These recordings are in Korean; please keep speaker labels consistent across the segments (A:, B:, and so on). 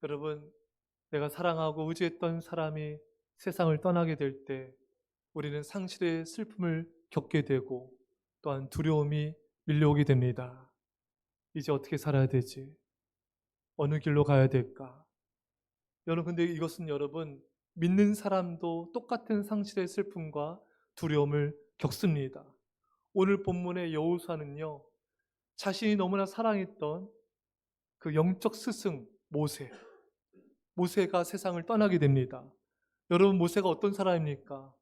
A: 여러분, 내가 사랑하고 의지했던 사람이 세상을 떠나게 될 때 우리는 상실의 슬픔을 겪게 되고 또한 두려움이 밀려오게 됩니다. 이제 어떻게 살아야 되지? 어느 길로 가야 될까? 여러분, 근데 이것은 여러분, 믿는 사람도 똑같은 상실의 슬픔과 두려움을 겪습니다. 오늘 본문의 여호수아는요, 자신이 너무나 사랑했던 그 영적 스승 모세가 세상을 떠나게 됩니다. 여러분, 모세가 어떤 사람입니까?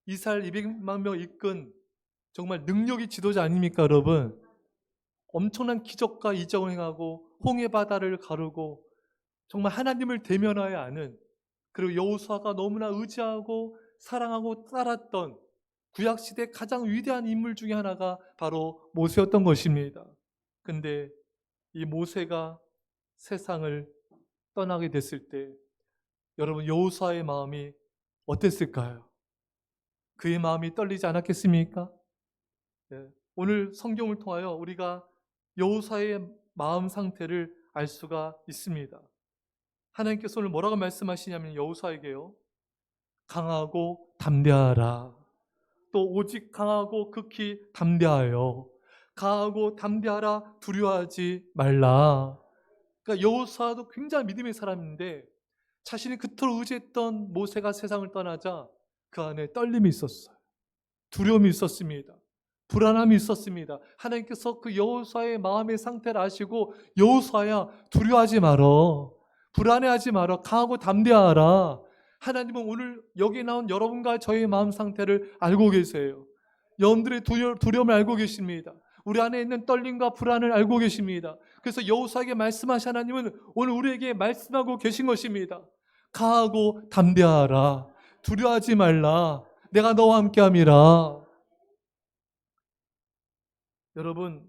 A: 이스라엘 200만 명 이끈 정말 능력이 지도자 아닙니까, 여러분? 엄청난 기적과 이적을 행하고 홍해 바다를 가르고 정말 하나님을 대면하여 아는, 그리고 여호수아가 너무나 의지하고 사랑하고 따랐던 구약시대 가장 위대한 인물 중에 하나가 바로 모세였던 것입니다. 근데 이 모세가 세상을 떠나게 됐을 때 여러분, 여호수아의 마음이 어땠을까요? 그의 마음이 떨리지 않았겠습니까? 예, 오늘 성경을 통하여 우리가 여호수아의 마음 상태를 알 수가 있습니다. 하나님께서 오늘 뭐라고 말씀하시냐면 여호수아에게요, 강하고 담대하라. 또 오직 강하고 극히 담대하여 강하고 담대하라, 두려워하지 말라. 그러니까 여호수아도 굉장히 믿음의 사람인데 자신이 그토록 의지했던 모세가 세상을 떠나자 그 안에 떨림이 있었어요. 두려움이 있었습니다. 불안함이 있었습니다. 하나님께서 그 여호수아의 마음의 상태를 아시고 여호수아야, 두려워하지 말어, 불안해하지 말어, 강하고 담대하라. 하나님은 오늘 여기 나온 여러분과 저의 마음 상태를 알고 계세요. 여러분들의 두려움을 알고 계십니다. 우리 안에 있는 떨림과 불안을 알고 계십니다. 그래서 여호수아에게 말씀하신 하나님은 오늘 우리에게 말씀하고 계신 것입니다. 강하고 담대하라, 두려워하지 말라, 내가 너와 함께함이라. 여러분,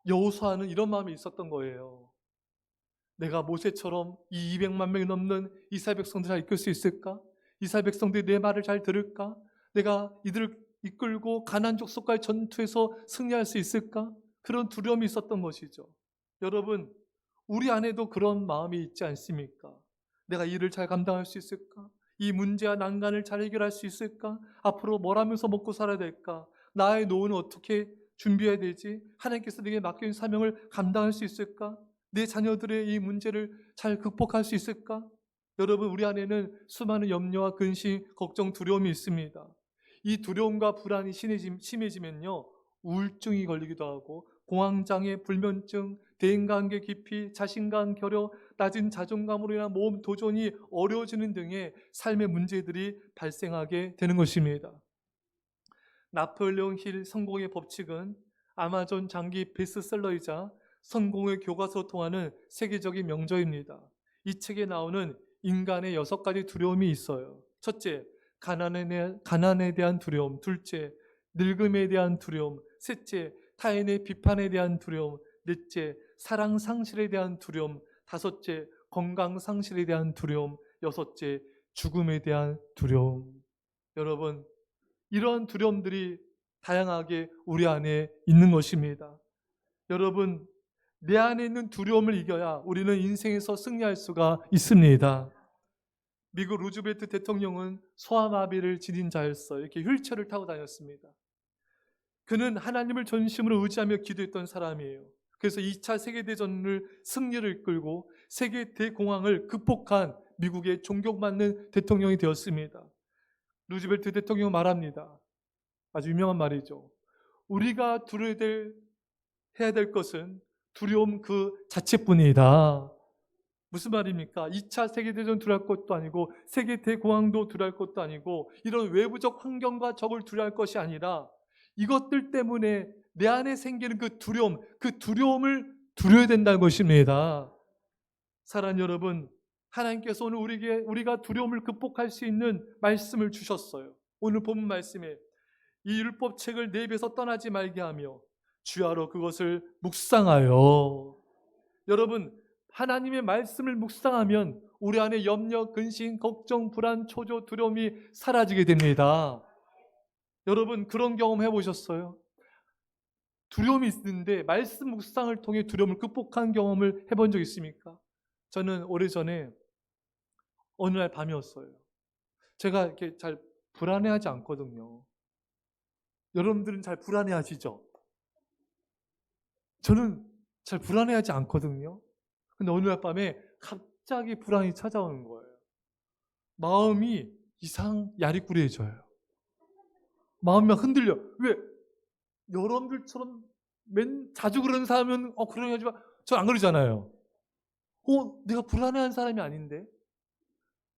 A: 여호수아는 이런 마음이 있었던 거예요. 내가 모세처럼 이 200만 명이 넘는 이스라엘 백성들을 잘 이끌 수 있을까? 이스라엘 백성들이 내 말을 잘 들을까? 내가 이들을 이끌고 가나안 족속과의 전투에서 승리할 수 있을까? 그런 두려움이 있었던 것이죠. 여러분, 우리 안에도 그런 마음이 있지 않습니까? 내가 일을 잘 감당할 수 있을까? 이 문제와 난관을 잘 해결할 수 있을까? 앞으로 뭘 하면서 먹고 살아야 될까? 나의 노후는 어떻게 준비해야 되지? 하나님께서 내게 맡겨진 사명을 감당할 수 있을까? 내 자녀들의 이 문제를 잘 극복할 수 있을까? 여러분, 우리 안에는 수많은 염려와 근심, 걱정, 두려움이 있습니다. 이 두려움과 불안이 심해지면요, 우울증이 걸리기도 하고 공황장애, 불면증, 대인관계 기피, 자신감 결여, 낮은 자존감으로 인한 몸 도전이 어려워지는 등의 삶의 문제들이 발생하게 되는 것입니다. 나폴레옹 힐 성공의 법칙은 아마존 장기 베스트셀러이자 성공의 교과서로 통하는 세계적인 명저입니다. 이 책에 나오는 인간의 6가지 두려움이 있어요. 첫째, 가난에 대한 두려움. 둘째, 늙음에 대한 두려움. 셋째, 타인의 비판에 대한 두려움. 넷째, 사랑 상실에 대한 두려움. 다섯째, 건강 상실에 대한 두려움. 여섯째, 죽음에 대한 두려움. 여러분, 이런 두려움들이 다양하게 우리 안에 있는 것입니다. 여러분, 내 안에 있는 두려움을 이겨야 우리는 인생에서 승리할 수가 있습니다. 미국 루즈벨트 대통령은 소아마비를 지닌 자였어요. 이렇게 휠체어를 타고 다녔습니다. 그는 하나님을 전심으로 의지하며 기도했던 사람이에요. 그래서 2차 세계대전을 승리를 이끌고 세계 대공황을 극복한 미국의 존경받는 대통령이 되었습니다. 루즈벨트 대통령은 말합니다. 아주 유명한 말이죠. 우리가 해야 될 것은 두려움 그 자체뿐이다. 무슨 말입니까? 2차 세계대전 두려울 것도 아니고 세계 대공황도 두려울 것도 아니고 이런 외부적 환경과 적을 두려울 것이 아니라 이것들 때문에 내 안에 생기는 그 두려움을 두려워야 된다는 것입니다. 사랑하는 여러분, 하나님께서 오늘 우리가 두려움을 극복할 수 있는 말씀을 주셨어요. 오늘 본문 말씀에 이 율법책을 내 입에서 떠나지 말게 하며 주야로 그것을 묵상하여. 여러분, 하나님의 말씀을 묵상하면 우리 안에 염려, 근심, 걱정, 불안, 초조, 두려움이 사라지게 됩니다. 여러분, 그런 경험 해보셨어요? 두려움이 있는데 말씀 묵상을 통해 두려움을 극복한 경험을 해본 적 있습니까? 저는 오래전에 어느 날 밤이었어요. 제가 이렇게 잘 불안해하지 않거든요. 여러분들은 잘 불안해하시죠? 저는 잘 불안해하지 않거든요. 근데 어느 날 밤에 갑자기 불안이 찾아오는 거예요. 마음이 이상 야리꾸리해져요. 마음이 막 흔들려. 왜? 여러분들처럼 자주 그러는 사람은 그러긴 하지만 전 안 그러잖아요. 내가 불안해한 사람이 아닌데?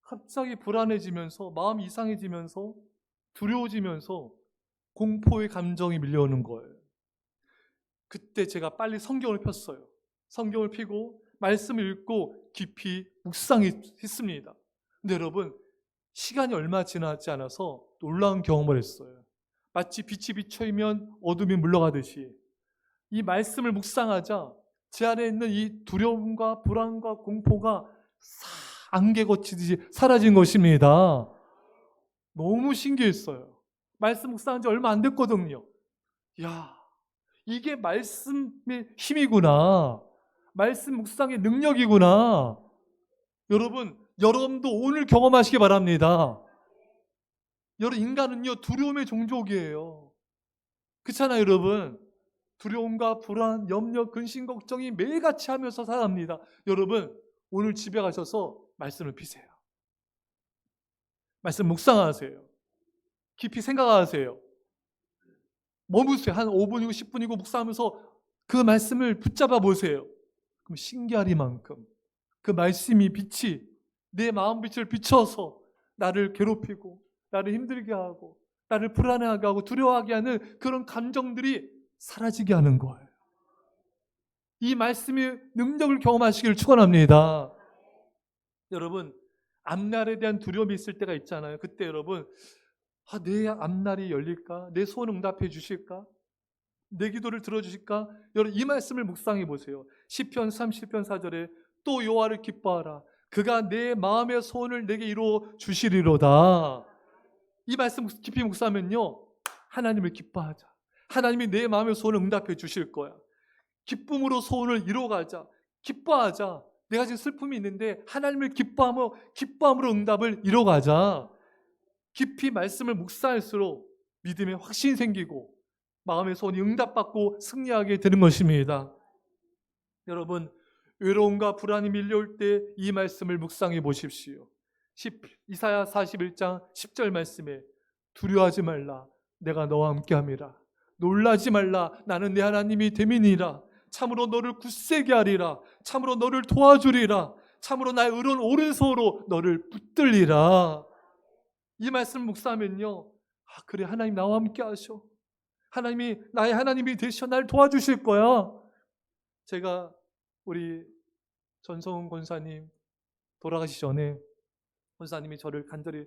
A: 갑자기 불안해지면서 마음이 이상해지면서 두려워지면서 공포의 감정이 밀려오는 거예요. 그때 제가 빨리 성경을 폈어요. 성경을 펴고 말씀을 읽고 깊이 묵상했습니다. 근데 여러분, 시간이 얼마 지나지 않아서 놀라운 경험을 했어요. 마치 빛이 비춰이면 어둠이 물러가듯이 이 말씀을 묵상하자 제 안에 있는 이 두려움과 불안과 공포가 안개 거치듯이 사라진 것입니다. 너무 신기했어요. 말씀 묵상한 지 얼마 안 됐거든요. 이야, 이게 말씀의 힘이구나. 말씀 묵상의 능력이구나. 여러분도 오늘 경험하시기 바랍니다. 여러분, 인간은요, 두려움의 종족이에요. 그렇잖아요, 여러분. 두려움과 불안, 염려, 근심, 걱정이 매일같이 하면서 살아갑니다. 여러분, 오늘 집에 가셔서 말씀을 피세요. 말씀 묵상하세요. 깊이 생각하세요. 머무세요. 한 5분이고 10분이고 묵상하면서 그 말씀을 붙잡아 보세요. 그럼 신기하리만큼 그 말씀이 빛이 내 마음 빛을 비춰서 나를 괴롭히고 나를 힘들게 하고 나를 불안해하게 하고 두려워하게 하는 그런 감정들이 사라지게 하는 거예요. 이 말씀의 능력을 경험하시기를 축원합니다. 여러분, 앞날에 대한 두려움이 있을 때가 있잖아요. 그때 여러분, 내 앞날이 열릴까? 내 소원 응답해 주실까? 내 기도를 들어주실까? 여러분, 이 말씀을 묵상해 보세요. 시편 30편 4절에 또 여호와를 기뻐하라. 그가 내 마음의 소원을 내게 이루어 주시리로다. 이 말씀 깊이 묵상하면요, 하나님을 기뻐하자. 하나님이 내 마음의 소원을 응답해 주실 거야. 기쁨으로 소원을 이루어가자. 기뻐하자. 내가 지금 슬픔이 있는데 하나님을 기뻐함으로 응답을 이루어가자. 깊이 말씀을 묵상할수록 믿음에 확신이 생기고 마음의 소원이 응답받고 승리하게 되는 것입니다. 여러분, 외로움과 불안이 밀려올 때 이 말씀을 묵상해 보십시오. 이사야 41장 10절 말씀에 두려워하지 말라 내가 너와 함께함이라. 놀라지 말라 나는 내 하나님이 됨이니라. 참으로 너를 굳세게 하리라. 참으로 너를 도와주리라. 참으로 나의 의로운 오른손으로 너를 붙들리라. 이 말씀 묵상하면요, 그래, 하나님 나와 함께 하셔. 하나님이 나의 하나님이 되셔 나를 도와주실 거야. 제가 우리 전성훈 권사님 돌아가시기 전에 권사님이 저를 간절히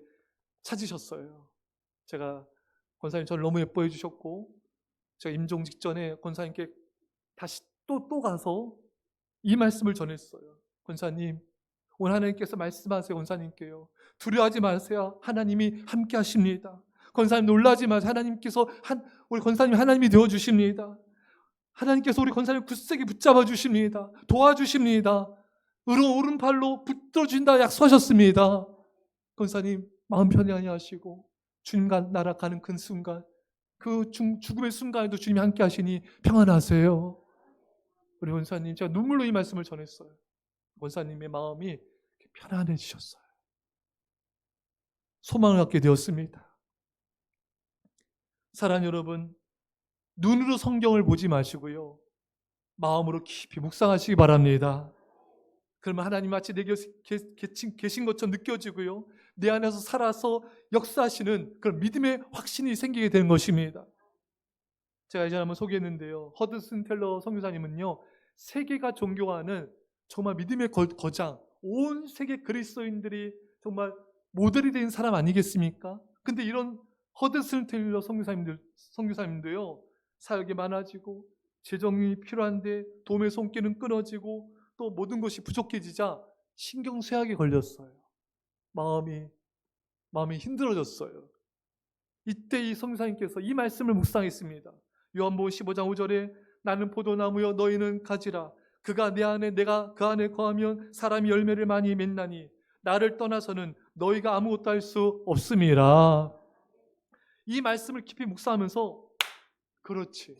A: 찾으셨어요. 제가 권사님 저를 너무 예뻐해 주셨고 제가 임종 직전에 권사님께 다시 또 가서 이 말씀을 전했어요. 권사님, 오늘 하나님께서 말씀하세요. 권사님께요. 두려워하지 마세요. 하나님이 함께 하십니다. 권사님 놀라지 마세요. 하나님께서 우리 권사님 하나님이 되어주십니다. 하나님께서 우리 권사님 굳세게 붙잡아 주십니다. 도와주십니다. 오른팔로 붙들어준다 약속하셨습니다. 권사님 마음 편히 하시고 주님과 날아가는 그 순간, 그 죽음의 순간에도 주님이 함께 하시니 평안하세요. 우리 권사님, 제가 눈물로 이 말씀을 전했어요. 권사님의 마음이 편안해지셨어요. 소망을 갖게 되었습니다. 사랑하는 여러분, 눈으로 성경을 보지 마시고요, 마음으로 깊이 묵상하시기 바랍니다. 그러면 하나님 마치 내 곁에 계신 것처럼 느껴지고요, 내 안에서 살아서 역사하시는 그런 믿음의 확신이 생기게 되는 것입니다. 제가 이제 한번 소개했는데요, 허드슨 텔러 선교사님은요, 세계가 존경하는 정말 믿음의 거장, 온 세계 그리스도인들이 정말 모델이 된 사람 아니겠습니까? 근데 이런 허드슨 텔러 선교사님도요, 사역이 많아지고 재정이 필요한데 도움의 손길은 끊어지고 또 모든 것이 부족해지자 신경쇠약에 걸렸어요. 마음이 힘들어졌어요. 이때 이 선교사님께서 이 말씀을 묵상했습니다. 요한복음 15장 5절에 나는 포도나무여 너희는 가지라. 그가 내 안에 내가 그 안에 거하면 사람이 열매를 많이 맺나니 나를 떠나서는 너희가 아무것도 할 수 없음이라. 이 말씀을 깊이 묵상하면서 그렇지,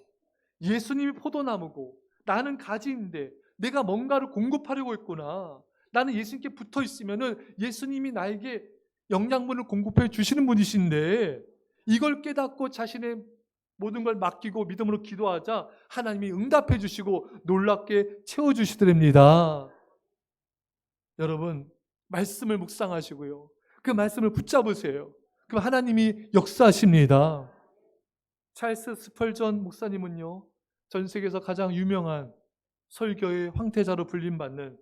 A: 예수님이 포도나무고 나는 가지인데 내가 뭔가를 공급하려고 했구나. 나는 예수님께 붙어 있으면은 예수님이 나에게 영양분을 공급해 주시는 분이신데, 이걸 깨닫고 자신의 모든 걸 맡기고 믿음으로 기도하자 하나님이 응답해 주시고 놀랍게 채워주시더랍니다. 여러분, 말씀을 묵상하시고요, 그 말씀을 붙잡으세요. 그럼 하나님이 역사하십니다. 찰스 스펄전 목사님은요, 전 세계에서 가장 유명한 설교의 황태자로 불림받는,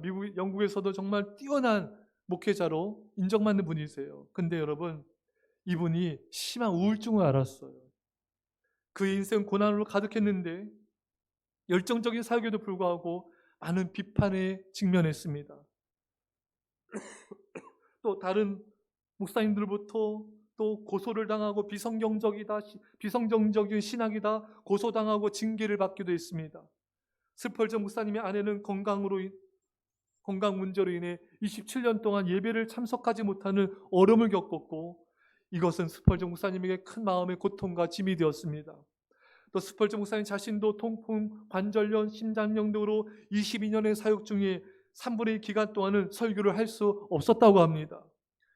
A: 미국, 영국에서도 정말 뛰어난 목회자로 인정받는 분이세요. 근데 여러분, 이분이 심한 우울증을 앓았어요. 그의 인생 고난으로 가득했는데 열정적인 사역에도 불구하고 많은 비판에 직면했습니다. 또 다른 목사님들부터 또 고소를 당하고 비성경적인 신학이다 고소당하고 징계를 받기도 했습니다. 스펄전 목사님의 아내는 건강 문제로 인해 27년 동안 예배를 참석하지 못하는 어려움을 겪었고, 이것은 스펄전 목사님에게 큰 마음의 고통과 짐이 되었습니다. 또 스펄전 목사님 자신도 통풍, 관절염, 심장염 등으로 22년의 사역 중에 3분의 1 기간 동안은 설교를 할 수 없었다고 합니다.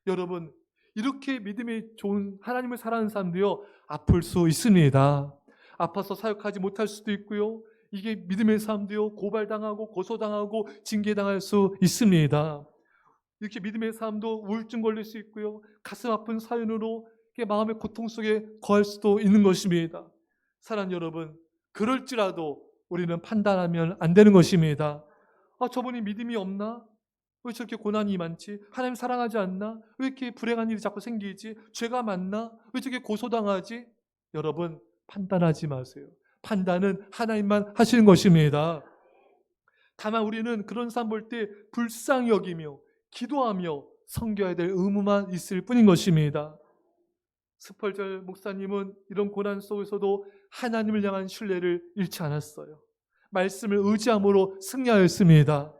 A: 여러분, 이렇게 믿음이 좋은 하나님을 사랑하는 사람도요, 아플 수 있습니다. 아파서 사역하지 못할 수도 있고요, 이게 믿음의 사람도요, 고발당하고 고소당하고 징계당할 수 있습니다. 이렇게 믿음의 사람도 우울증 걸릴 수 있고요, 가슴 아픈 사연으로 마음의 고통 속에 거할 수도 있는 것입니다. 사랑하는 여러분, 그럴지라도 우리는 판단하면 안 되는 것입니다. 저분이 믿음이 없나? 왜 저렇게 고난이 많지? 하나님 사랑하지 않나? 왜 이렇게 불행한 일이 자꾸 생기지? 죄가 많나? 왜 저렇게 고소당하지? 여러분, 판단하지 마세요. 판단은 하나님만 하시는 것입니다. 다만 우리는 그런 사람 볼 때 불쌍히 여기며 기도하며 섬겨야 될 의무만 있을 뿐인 것입니다. 스펄전 목사님은 이런 고난 속에서도 하나님을 향한 신뢰를 잃지 않았어요. 말씀을 의지함으로 승리하였습니다.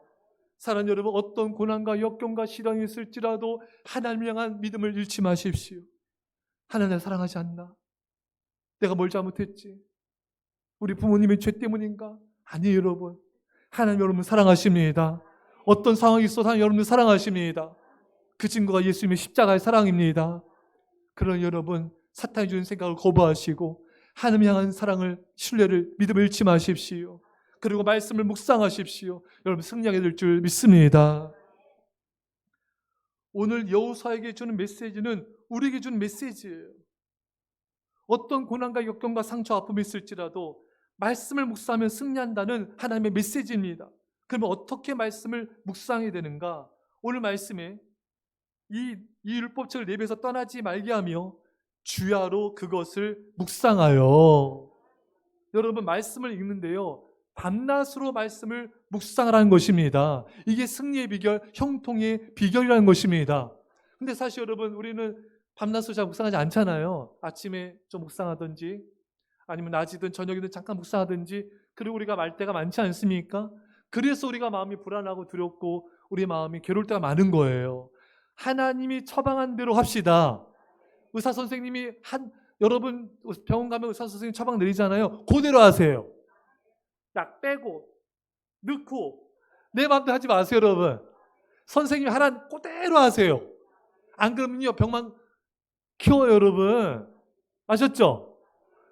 A: 사랑하는 여러분, 어떤 고난과 역경과 시련이 있을지라도 하나님을 향한 믿음을 잃지 마십시오. 하나님 사랑하지 않나? 내가 뭘 잘못했지? 우리 부모님의 죄 때문인가? 아니에요, 여러분. 하나님 여러분을 사랑하십니다. 어떤 상황이 있어도 하나님 여러분을 사랑하십니다. 그 증거가 예수님의 십자가의 사랑입니다. 그런 여러분, 사탄이 주는 생각을 거부하시고 하나님 향한 사랑을, 신뢰를, 믿음을 잃지 마십시오. 그리고 말씀을 묵상하십시오. 여러분 승리하게 될 줄 믿습니다. 오늘 여호수아에게 주는 메시지는 우리에게 주는 메시지예요. 어떤 고난과 역경과 상처, 아픔이 있을지라도 말씀을 묵상하면 승리한다는 하나님의 메시지입니다. 그러면 어떻게 말씀을 묵상해야 되는가? 오늘 말씀에 이 율법책을 내 입에서 떠나지 말게 하며 주야로 그것을 묵상하여. 여러분, 말씀을 읽는데요, 밤낮으로 말씀을 묵상하라는 것입니다. 이게 승리의 비결, 형통의 비결이라는 것입니다. 근데 사실 여러분, 우리는 밤낮으로 잘 묵상하지 않잖아요. 아침에 좀 묵상하든지 아니면 낮이든 저녁이든 잠깐 묵상하든지, 그리고 우리가 말 때가 많지 않습니까? 그래서 우리가 마음이 불안하고 두렵고 우리 마음이 괴로울 때가 많은 거예요. 하나님이 처방한 대로 합시다. 의사 선생님이 여러분 병원 가면 의사 선생님 처방 내리잖아요. 그대로 하세요. 약 빼고 넣고 내 마음대로 하지 마세요, 여러분. 선생님이 하라는 그대로 하세요. 안 그러면요, 병만 키워요, 여러분. 아셨죠?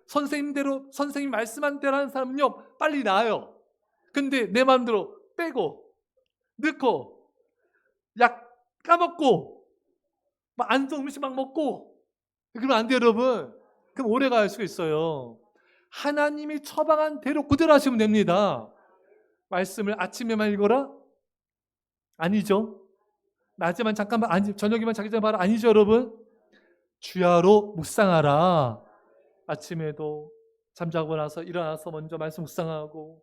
A: 선생님 말씀한 대로 하는 사람은요, 빨리 나아요. 근데 내 마음대로 빼고 넣고 약 까먹고 막 안 좋은 음식 막 먹고 그러면 안 돼요, 여러분. 그럼 오래 갈 수가 있어요. 하나님이 처방한 대로 그대로 하시면 됩니다. 말씀을 아침에만 읽어라? 아니죠. 낮에만 잠깐만, 저녁에만 자기 전에 봐라? 아니죠, 여러분. 주야로 묵상하라. 아침에도 잠자고 나서 일어나서 먼저 말씀 묵상하고,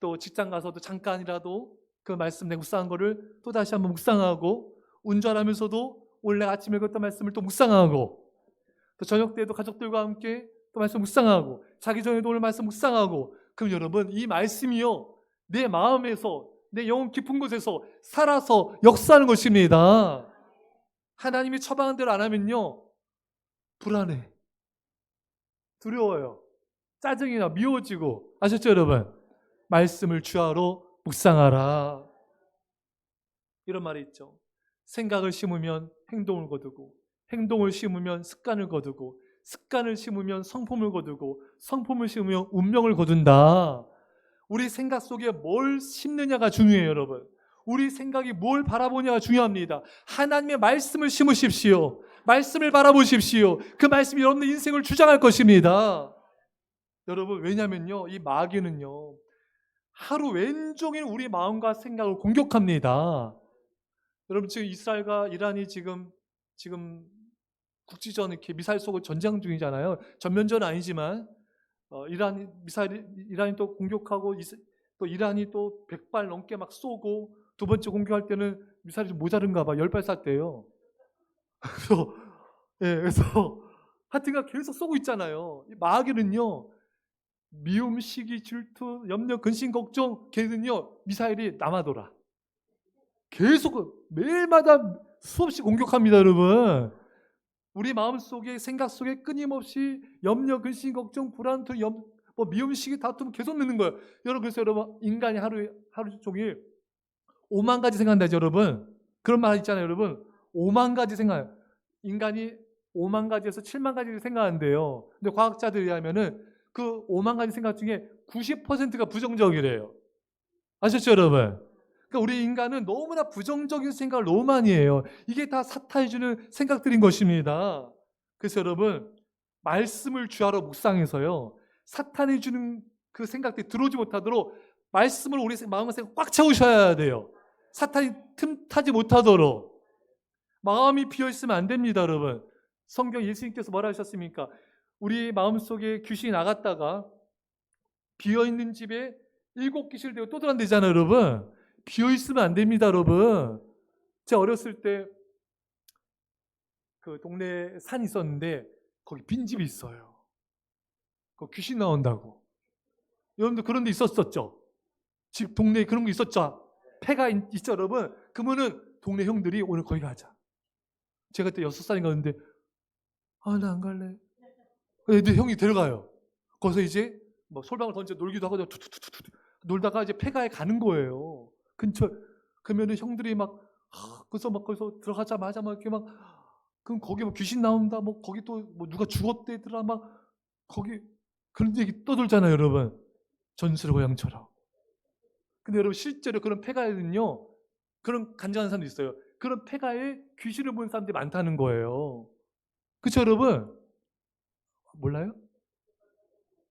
A: 또 직장 가서도 잠깐이라도 그 말씀 내 묵상한 거를 또 다시 한번 묵상하고, 운전하면서도 원래 아침에 읽었던 말씀을 또 묵상하고, 또 저녁 때도 가족들과 함께 또 말씀 묵상하고, 자기 전에도 오늘 말씀 묵상하고. 그럼 여러분, 이 말씀이요, 내 마음에서, 내 영혼 깊은 곳에서 살아서 역사하는 것입니다. 하나님이 처방한 대로 안 하면요, 불안해, 두려워요, 짜증이 나, 미워지고. 아셨죠 여러분? 말씀을 주야로 묵상하라, 이런 말이 있죠. 생각을 심으면 행동을 거두고, 행동을 심으면 습관을 거두고, 습관을 심으면 성품을 거두고, 성품을 심으면 운명을 거둔다. 우리 생각 속에 뭘 심느냐가 중요해요 여러분. 우리 생각이 뭘 바라보냐가 중요합니다. 하나님의 말씀을 심으십시오. 말씀을 바라보십시오. 그 말씀이 여러분의 인생을 주장할 것입니다. 여러분, 왜냐면요, 이 마귀는요, 하루 왼종일 우리 마음과 생각을 공격합니다. 여러분, 지금 이스라엘과 이란이 지금 국지전 이렇게 미사일 쏘고 전쟁 중이잖아요. 전면전 아니지만 이란이 또 공격하고, 또 이란이 또 100발 넘게 막 쏘고, 두 번째 공격할 때는 미사일이 좀 모자른가 봐. 10발 쐈대요. 그래서 그래서 하여튼간 계속 쏘고 있잖아요. 이 마귀는요, 미움, 시기, 질투, 염려, 근심, 걱정, 걔는요 미사일이 남아돌아. 계속 매일마다 수없이 공격합니다 여러분. 우리 마음속에, 생각 속에 끊임없이 염려, 근심, 걱정, 불안, 미움, 시기, 다툼 계속 넣는 거예요. 여러분, 그래서 여러분, 인간이 하루 종일 5만 가지 생각한다죠 여러분. 그런 말 있잖아요 여러분. 5만 가지 생각, 인간이 5만 가지에서 7만 가지를 생각한대요. 근데 과학자들에 의하면은 그 5만 가지 생각 중에 90%가 부정적이래요. 아셨죠 여러분? 그러니까 우리 인간은 너무나 부정적인 생각을 너무 많이 해요. 이게 다 사탄이 주는 생각들인 것입니다. 그래서 여러분, 말씀을 주하러 묵상해서요, 사탄이 주는 그 생각들이 들어오지 못하도록 말씀을 우리 마음과 생각 꽉 채우셔야 돼요. 사탄이 틈타지 못하도록. 마음이 비어있으면 안 됩니다 여러분. 성경, 예수님께서 뭐라 하셨습니까? 우리 마음속에 귀신이 나갔다가 비어있는 집에 7귀신을 데리고 또 들어간대잖아요 여러분. 비어있으면 안 됩니다 여러분. 제가 어렸을 때 그 동네에 산이 있었는데 거기 빈집이 있어요. 거기 귀신 나온다고. 여러분들 그런 데 있었었죠? 집 동네에 그런 거 있었죠? 폐가 있죠 여러분? 그러면은 동네 형들이 오늘 거기 가자. 제가 그때 6살인가 그랬는데, 나 안 갈래. 애들 형이 데려가요. 거기서 이제 뭐 솔방울 던져 놀기도 하고 투투투투 놀다가 이제 폐가에 가는 거예요. 근처. 그러면은 형들이 막 그래서 막 거기서 들어가자마자 막 이렇게 막, 그럼 거기 뭐 귀신 나온다, 뭐 거기 또 뭐 누가 죽었대더라, 막 거기 그런 얘기 떠돌잖아요 여러분. 전설의 고향처럼. 근데 여러분, 실제로 그런 폐가에는요, 그런 간증하는 사람도 있어요. 그런 폐가에 귀신을 본 사람들이 많다는 거예요. 그렇죠 여러분? 몰라요?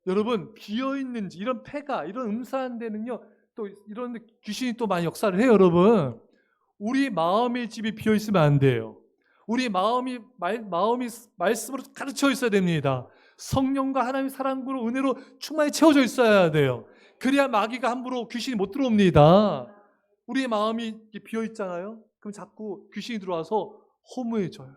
A: 여러분, 비어있는지, 이런 폐가, 이런 음산한 데는요, 또 이런 귀신이 또 많이 역사를 해요 여러분. 우리 마음의 집이 비어있으면 안 돼요. 우리 마음이 말씀으로 가르쳐 있어야 됩니다. 성령과 하나님의 사랑으로, 은혜로 충만히 채워져 있어야 돼요. 그래야 마귀가 함부로, 귀신이 못 들어옵니다. 우리의 마음이 비어있잖아요. 그럼 자꾸 귀신이 들어와서 허무해져요.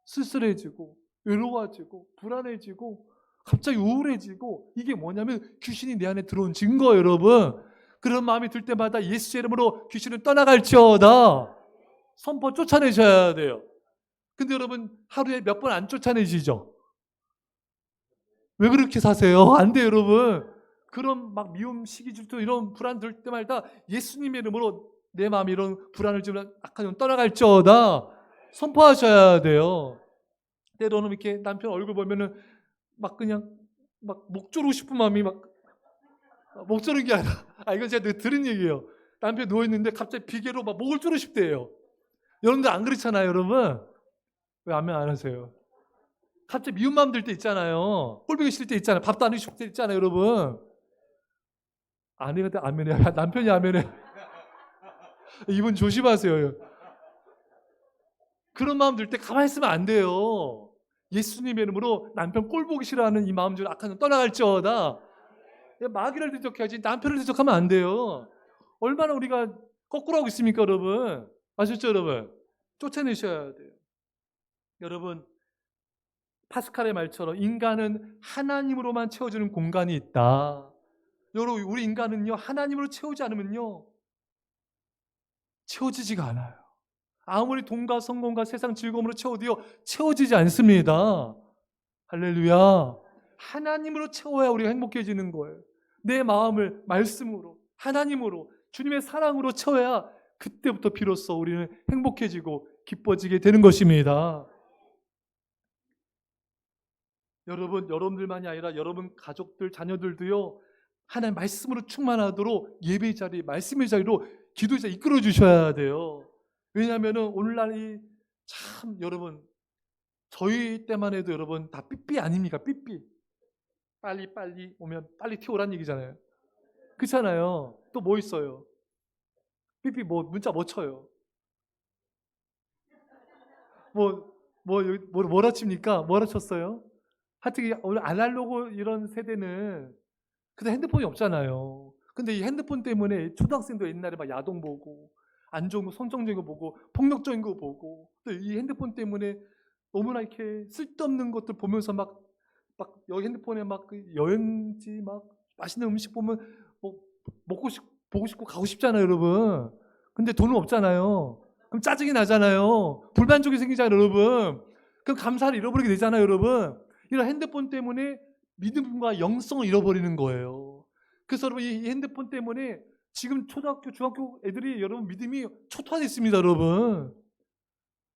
A: 쓸쓸해지고, 외로워지고, 불안해지고, 갑자기 우울해지고. 이게 뭐냐면 귀신이 내 안에 들어온 증거예요 여러분. 그런 마음이 들 때마다 예수 이름으로 귀신은 떠나갈지어다 선포 쫓아내셔야 돼요. 근데 여러분, 하루에 몇 번 안 쫓아내시죠? 왜 그렇게 사세요? 안 돼요 여러분. 그런 막 미움, 시기, 질투, 이런 불안 들 때마다 예수님의 이름으로 내 마음이 이런 불안을 주면 악한 영 떠나갈지어다 선포하셔야 돼요. 때로는 이렇게 남편 얼굴 보면은 막 그냥 막 목 조르고 싶은 마음이 막, 목 조르는 게 아니라, 이건 제가 들은 얘기예요. 남편 누워있는데 갑자기 비계로 막 목을 조르고 싶대요. 여러분들 안 그렇잖아요 여러분. 왜 아멘 안 하세요? 갑자기 미운 마음 들 때 있잖아요. 꼴보기 싫을 때 있잖아요. 밥도 안 하고 싶을 때 있잖아요 여러분. 아내가 아멘해. 남편이 아멘해. 이분 조심하세요. 그런 마음 들 때 가만히 있으면 안 돼요. 예수님의 이름으로 남편 꼴보기 싫어하는 이 마음 중 악한 영 떠나갈지어다. 마귀를 대적해야지 남편을 대적하면 안 돼요. 얼마나 우리가 거꾸로 하고 있습니까 여러분? 아셨죠 여러분? 쫓아내셔야 돼요. 여러분, 파스칼의 말처럼 인간은 하나님으로만 채워주는 공간이 있다. 여러분, 우리 인간은요, 하나님으로 채우지 않으면요, 채워지지가 않아요. 아무리 돈과 성공과 세상 즐거움으로 채워도요, 채워지지 않습니다. 할렐루야. 하나님으로 채워야 우리가 행복해지는 거예요. 내 마음을 말씀으로, 하나님으로, 주님의 사랑으로 채워야 그때부터 비로소 우리는 행복해지고 기뻐지게 되는 것입니다. 여러분, 여러분들만이 아니라 여러분 가족들, 자녀들도요, 하나님 말씀으로 충만하도록 예배 자리, 말씀의 자리로 기도의 자리 이끌어 주셔야 돼요. 왜냐하면은 오늘날이 참 여러분, 저희 때만 해도 여러분 다 삐삐 아닙니까? 삐삐. 빨리 오면 빨리 튀어오란 얘기잖아요. 그렇잖아요. 또 뭐 있어요? 삐삐 뭐 문자 뭐 쳐요? 뭐라 칩니까? 뭐라 쳤어요? 하여튼 오늘 아날로그 이런 세대는 그때 핸드폰이 없잖아요. 근데 이 핸드폰 때문에 초등학생도 옛날에 막 야동 보고 안 좋은 거, 성적인 거 보고 폭력적인 거 보고 또 이 핸드폰 때문에 너무나 이렇게 쓸데없는 것들 보면서 막 여기 핸드폰에 막 그 여행지 막 맛있는 음식 보면 뭐 보고 싶고 가고 싶잖아요, 여러분. 근데 돈은 없잖아요. 그럼 짜증이 나잖아요. 불만족이 생기잖아요, 여러분. 그럼 감사를 잃어버리게 되잖아요, 여러분. 이런 핸드폰 때문에 믿음과 영성을 잃어버리는 거예요. 그래서 여러분 이 핸드폰 때문에 지금 초등학교, 중학교 애들이 여러분 믿음이 초토화됐습니다, 여러분.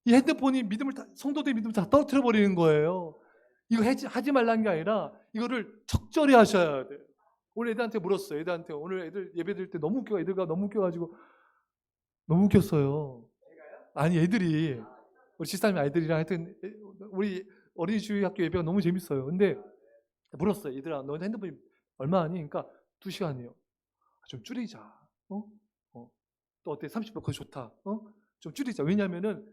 A: 이 핸드폰이 성도들의 믿음을 다 떨어뜨려 버리는 거예요. 이거 하지 말라는 게 아니라 이거를 적절히 하셔야 돼요. 오늘 애들한테 물었어요. 애들한테 오늘 애들 예배 드릴 때 너무 웃겨. 애들과 너무 웃겨가지고 너무 웃겼어요. 아니 애들이 우리 집사님 아이들이랑 하여튼 우리 어린이집 학교 예배가 너무 재밌어요. 근데 물었어요. 얘들아 너 핸드폰이 얼마 하니? 그러니까 2시간이요. 좀 줄이자. 또 어때? 30분 그거 좋다. 좀 줄이자. 왜냐하면은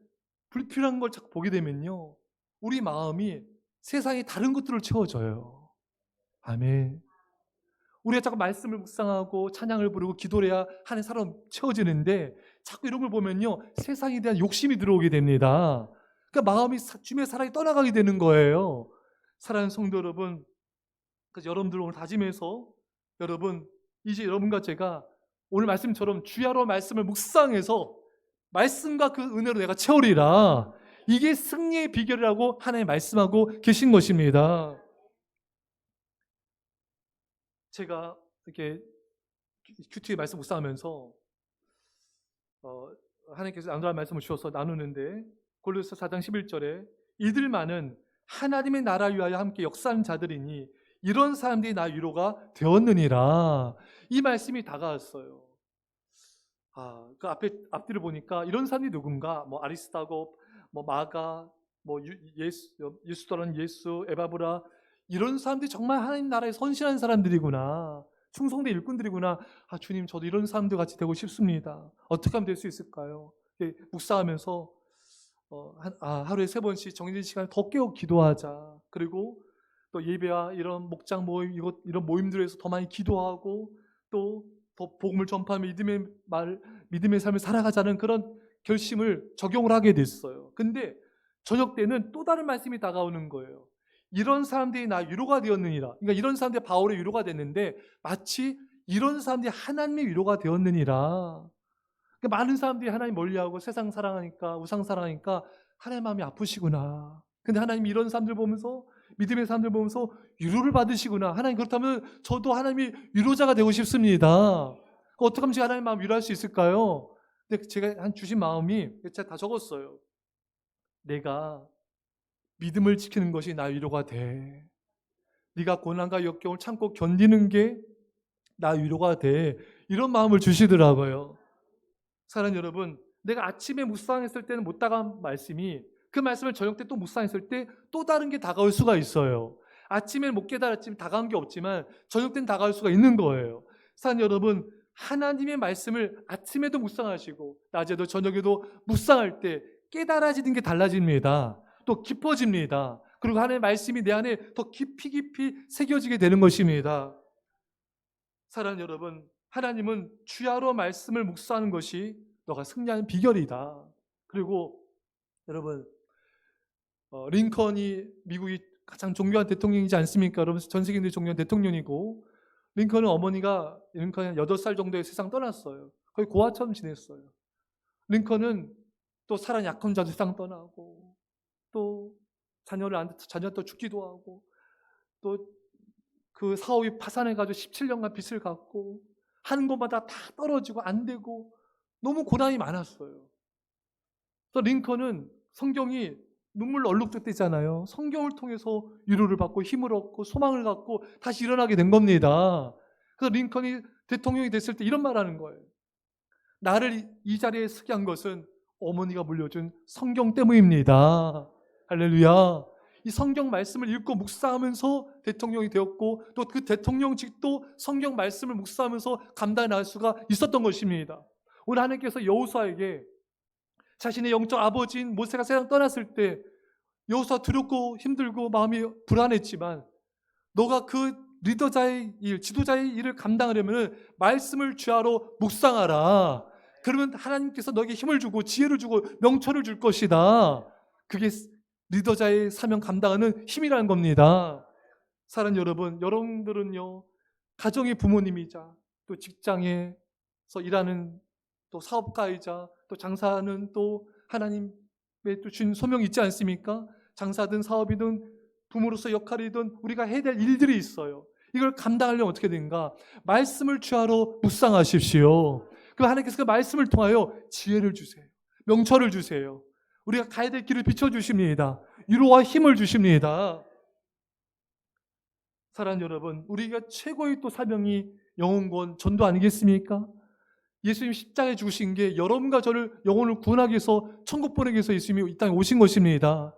A: 불필요한 걸 자꾸 보게 되면요, 우리 마음이 세상에 다른 것들을 채워져요. 아멘. 우리가 자꾸 말씀을 묵상하고 찬양을 부르고 기도를 해야 하는 사람 채워지는데 자꾸 이런 걸 보면요, 세상에 대한 욕심이 들어오게 됩니다. 그러니까 마음이 주님의 사랑이 떠나가게 되는 거예요. 사랑하는 성도 여러분, 그래서 여러분들 오늘 다짐해서 여러분 이제 여러분과 제가 오늘 말씀처럼 주야로 말씀을 묵상해서 말씀과 그 은혜로 내가 채우리라. 이게 승리의 비결이라고 하나님 말씀하고 계신 것입니다. 제가 이렇게 큐티의 말씀 묵상하면서 하나님께서 나누라는 말씀을 주셔서 나누는데 골로새 4장 11절에 이들만은 하나님의 나라 위하여 함께 역사하는 자들이니 이런 사람들이 나 위로가 되었느니라. 이 말씀이 다가왔어요. 그 앞뒤를 보니까 이런 사람이 누군가? 뭐 아리스타고, 뭐 마가, 뭐 유스도라는 예수, 에바브라, 이런 사람들이 정말 하나님 나라에 선신한 사람들이구나. 충성된 일꾼들이구나. 주님, 저도 이런 사람들 같이 되고 싶습니다. 어떻게 하면 될 수 있을까요? 묵상하면서 하루에 3번씩 정해진 시간에 더 깨어 기도하자. 그리고 또 예배와 이런 목장 모임, 이런 모임들에서 더 많이 기도하고 또 더 복음을 전파하며 믿음의 삶을 살아가자는 그런 결심을 적용을 하게 됐어요. 근데 저녁 때는 또 다른 말씀이 다가오는 거예요. 이런 사람들이 나 위로가 되었느니라. 그러니까 이런 사람들이 바울의 위로가 됐는데 마치 이런 사람들이 하나님의 위로가 되었느니라. 그러니까 많은 사람들이 하나님 멀리하고 세상 사랑하니까, 우상 사랑하니까 하나님 마음이 아프시구나. 근데 하나님 이런 사람들 보면서, 믿음의 사람들 보면서 위로를 받으시구나. 하나님, 그렇다면 저도 하나님이 위로자가 되고 싶습니다. 어떻게 하면 제가 하나님 마음 위로할 수 있을까요? 근데 제가 주신 마음이 제가 다 적었어요. 내가 믿음을 지키는 것이 나 위로가 돼. 네가 고난과 역경을 참고 견디는 게 나 위로가 돼. 이런 마음을 주시더라고요. 사랑하는 여러분, 내가 아침에 묵상했을 때는 못 다가온 말씀이 그 말씀을 저녁 때 또 묵상했을 때 또 다른 게 다가올 수가 있어요. 아침에는 못 깨달았지만 다가온 게 없지만 저녁 때는 다가올 수가 있는 거예요. 사랑하는 여러분, 하나님의 말씀을 아침에도 묵상하시고 낮에도 저녁에도 묵상할 때 깨달아지는 게 달라집니다. 또 깊어집니다. 그리고 하나님의 말씀이 내 안에 더 깊이 새겨지게 되는 것입니다. 사랑하는 여러분, 하나님은 주야로 말씀을 묵상하는 것이 너가 승리하는 비결이다. 그리고 여러분, 링컨이 미국이 가장 존경한 대통령이지 않습니까? 여러분, 전 세계인들이 존경한 대통령이고 링컨은 어머니가 링컨이 8살 정도에 세상 떠났어요. 거의 고아처럼 지냈어요. 링컨은 또 사랑 약혼자도 세상 떠나고, 또 자녀 또 죽기도 하고, 또 그 사업이 파산해가지고 17년간 빚을 갚고, 하는 것마다 다 떨어지고 안 되고 너무 고난이 많았어요. 그래서 링컨은 성경이 눈물 얼룩덜때잖아요. 성경을 통해서 위로를 받고 힘을 얻고 소망을 갖고 다시 일어나게 된 겁니다. 그래서 링컨이 대통령이 됐을 때 이런 말 하는 거예요. 나를 이 자리에 서게 한 것은 어머니가 물려준 성경 때문입니다. 할렐루야. 이 성경 말씀을 읽고 묵상하면서 대통령이 되었고, 또 그 대통령직도 성경 말씀을 묵상하면서 감당해 나갈 수가 있었던 것입니다. 오늘 하나님께서 여호수아에게 자신의 영적 아버지인 모세가 세상 떠났을 때 여호수아 두렵고 힘들고 마음이 불안했지만, 너가 그 리더자의 일, 지도자의 일을 감당하려면 말씀을 주야로 묵상하라. 그러면 하나님께서 너에게 힘을 주고 지혜를 주고 명철을 줄 것이다. 그게 리더자의 사명 감당하는 힘이라는 겁니다. 사랑하는 여러분, 여러분들은요, 가정의 부모님이자 또 직장에서 일하는 또 사업가이자 또 장사하는 또 하나님의 또 주신 소명이 있지 않습니까? 장사든 사업이든 부모로서 역할이든 우리가 해야 될 일들이 있어요. 이걸 감당하려면 어떻게 된가? 말씀을 주야로 묵상하십시오. 그럼 하나님께서 그 말씀을 통하여 지혜를 주세요. 명철을 주세요. 우리가 가야 될 길을 비춰주십니다. 위로와 힘을 주십니다. 사랑하는 여러분, 우리가 최고의 또 사명이 영혼구원 전도 아니겠습니까? 예수님 십자가에 죽으신 게 여러분과 저를 영혼을 구원하기 위해서, 천국 보내기 위해서 예수님이 이 땅에 오신 것입니다.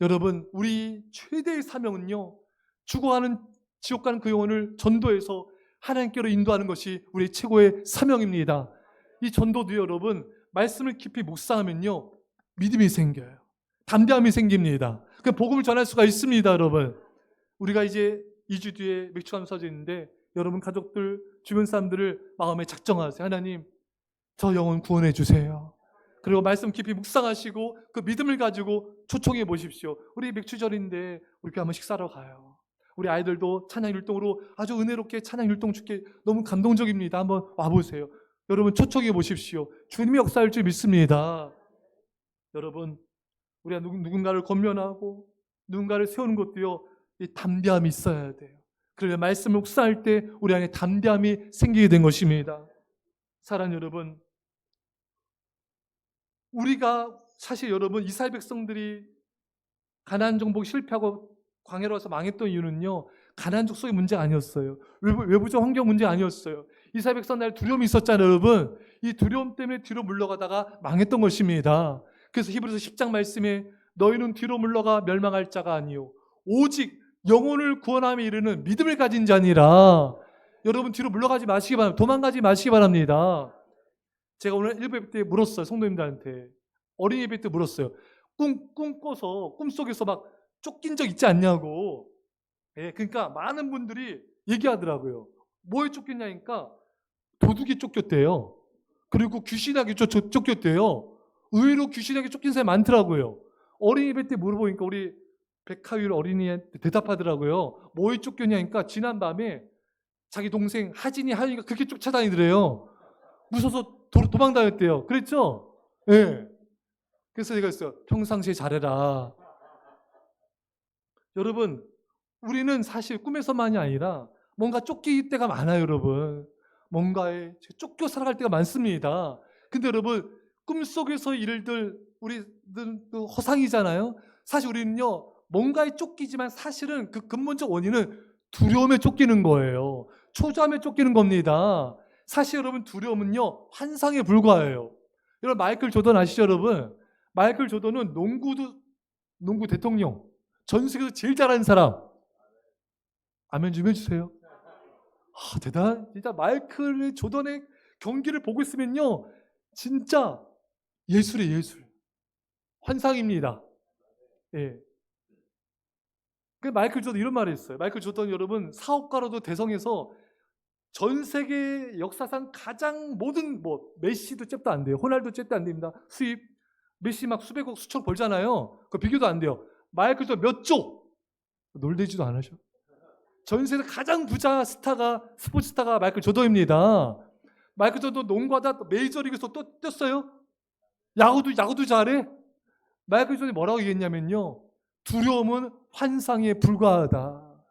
A: 여러분, 우리 최대의 사명은요, 죽어가는 지옥 가는 그 영혼을 전도해서 하나님께로 인도하는 것이 우리 최고의 사명입니다. 이 전도도 여러분, 말씀을 깊이 묵상하면요, 믿음이 생겨요. 담대함이 생깁니다. 그 복음을 전할 수가 있습니다. 여러분, 우리가 이제 2주 뒤에 맥주감 서져 있는데, 여러분 가족들, 주변 사람들을 마음에 작정하세요. 하나님, 저 영혼 구원해 주세요. 그리고 말씀 깊이 묵상하시고 그 믿음을 가지고 초청해 보십시오. 우리 맥주절인데 우리 한번 식사하러 가요. 우리 아이들도 찬양 율동으로 아주 은혜롭게 찬양 율동 주께 너무 감동적입니다. 한번 와보세요. 여러분 초청해 보십시오. 주님의 역사일 줄 믿습니다. 여러분, 우리가 누군가를 권면하고 누군가를 세우는 것도요, 이 담대함이 있어야 돼요. 그래야 말씀을 묵상할 때 우리 안에 담대함이 생기게 된 것입니다. 사랑하는 여러분, 우리가 사실 여러분 이스라엘 백성들이 가나안 정복 실패하고 광야로 와서 망했던 이유는요, 가나안 족속의 문제가 아니었어요. 외부적 환경 문제 아니었어요. 이스라엘 백성들 두려움이 있었잖아요. 여러분, 이 두려움 때문에 뒤로 물러가다가 망했던 것입니다. 그래서 히브리서 10장 말씀에 너희는 뒤로 물러가 멸망할 자가 아니요 오직 영혼을 구원함에 이르는 믿음을 가진 자니라. 여러분 뒤로 물러가지 마시기 바랍니다. 도망가지 마시기 바랍니다. 제가 오늘 일부 예배 때 물었어요. 성도님들한테. 어린이 예배 때 물었어요. 꿈 꿔서 꿈속에서 막 쫓긴 적 있지 않냐고. 예, 그러니까 많은 분들이 얘기하더라고요. 뭐에 쫓겼냐니까 도둑이 쫓겼대요. 그리고 귀신에게 쫓겼대요. 의외로 귀신에게 쫓긴 사람이 많더라고요. 어린이 예배 때 물어보니까 우리 백하율 어린이한테 대답하더라고요. 뭐에 쫓겼냐니까 지난밤에 자기 동생 하진이 하윤이가 그렇게 쫓아다니더래요. 무서워서 도망다녔대요. 그랬죠? 예. 네. 그래서 제가 했어요. 평상시에 잘해라. 여러분, 우리는 사실 꿈에서만이 아니라 뭔가 쫓길 때가 많아요, 여러분. 뭔가에 쫓겨 살아갈 때가 많습니다. 근데 여러분, 꿈속에서 일들, 우리들 허상이잖아요. 사실 우리는요, 뭔가에 쫓기지만 사실은 그 근본적 원인은 두려움에 쫓기는 거예요. 초조함에 쫓기는 겁니다. 사실 여러분, 두려움은요, 환상에 불과해요. 여러분, 마이클 조던 아시죠, 여러분? 마이클 조던은 농구 대통령, 전 세계에서 제일 잘하는 사람. 아멘 좀 해주세요. 진짜 마이클 조던의 경기를 보고 있으면요, 진짜 예술이에요, 예술. 환상입니다. 예. 그 마이클 조던 이런 말을 했어요. 마이클 조던 여러분 사업가로도 대성해서 전 세계 역사상 가장 모든 메시도 잽도 안 돼요. 호날두 잽도 안 됩니다. 수입 메시 막 수백억 수천억 벌잖아요. 그 비교도 안 돼요. 마이클 조던 몇 조 놀대지도 않으셔. 전 세계 가장 부자 스포츠 스타가 마이클 조던입니다. 마이클 조던 농구하다 메이저리그에서 또 뛰었어요. 야구도 잘해. 마이클 조던이 뭐라고 얘기했냐면요. 두려움은 환상에 불과하다.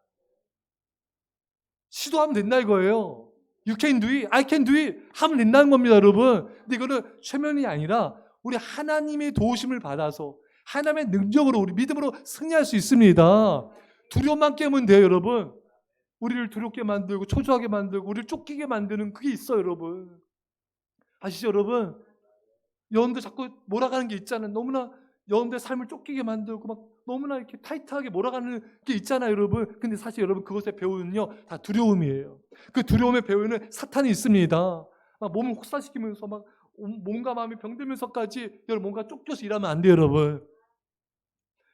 A: 시도하면 된다 이거예요. You can do it, I can do it 하면 된다는 겁니다, 여러분. 근데 이거는 최면이 아니라 우리 하나님의 도우심을 받아서 하나님의 능력으로 우리 믿음으로 승리할 수 있습니다. 두려움만 깨면 돼요, 여러분. 우리를 두렵게 만들고 초조하게 만들고 우리를 쫓기게 만드는 그게 있어요, 여러분. 아시죠, 여러분? 여러분들 자꾸 몰아가는 게 있잖아요. 너무나 여러분들 삶을 쫓기게 만들고 막 너무나 이렇게 타이트하게 몰아가는 게 있잖아요, 여러분. 근데 사실 여러분 그것의 배후는요 다 두려움이에요. 그 두려움의 배후에는 사탄이 있습니다. 막 몸을 혹사시키면서 막 몸과 마음이 병들면서까지 여러분 뭔가 쫓겨서 일하면 안 돼요, 여러분.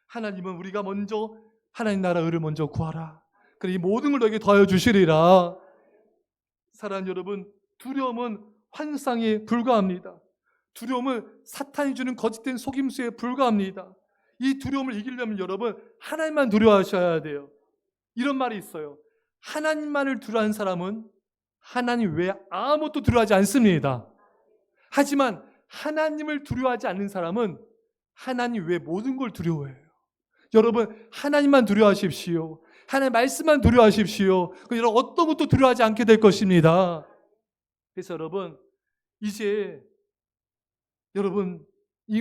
A: 하나님은 우리가 먼저 하나님 나라 의를 먼저 구하라. 그래 이 모든 걸 너에게 더하여 주시리라. 사랑하는 여러분, 두려움은 환상에 불과합니다. 두려움은 사탄이 주는 거짓된 속임수에 불과합니다. 이 두려움을 이기려면 여러분 하나님만 두려워하셔야 돼요. 이런 말이 있어요. 하나님만을 두려워하는 사람은 하나님 외에 아무것도 두려워하지 않습니다. 하지만 하나님을 두려워하지 않는 사람은 하나님 외에 모든 걸 두려워해요. 여러분 하나님만 두려워하십시오. 하나님 말씀만 두려워하십시오. 여러분 어떤 것도 두려워하지 않게 될 것입니다. 그래서 여러분 이제 여러분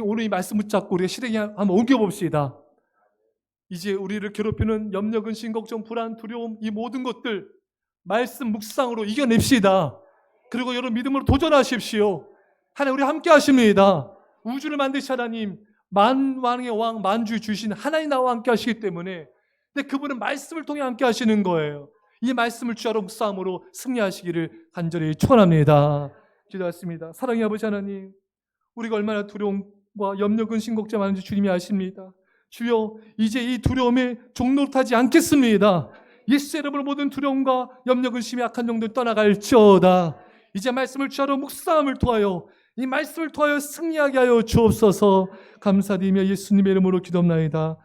A: 오늘 이 말씀 붙잡고 우리가 실행에 한번 옮겨봅시다. 이제 우리를 괴롭히는 염려, 근심, 걱정, 불안, 두려움 이 모든 것들 말씀 묵상으로 이겨냅시다. 그리고 여러분 믿음으로 도전하십시오. 하나님 우리 함께 하십니다. 우주를 만드신 하나님, 만왕의 왕, 만주 주신 하나님 나와 함께 하시기 때문에 근데 그분은 말씀을 통해 함께 하시는 거예요. 이 말씀을 주야로 묵상함으로 승리하시기를 간절히 축원합니다. 기도하겠습니다. 사랑의 아버지 하나님, 우리가 얼마나 두려움과 염려, 근심, 걱정 많은지 주님이 아십니다. 주여 이제 이 두려움에 종노릇하지 않겠습니다. 예수 이름으로 모든 두려움과 염려, 근심의 악한 영들 떠나갈지어다. 이제 말씀을 주야로 묵상함을 통하여 이 말씀을 통하여 승리하게 하여 주옵소서. 감사드리며 예수님의 이름으로 기도합나이다.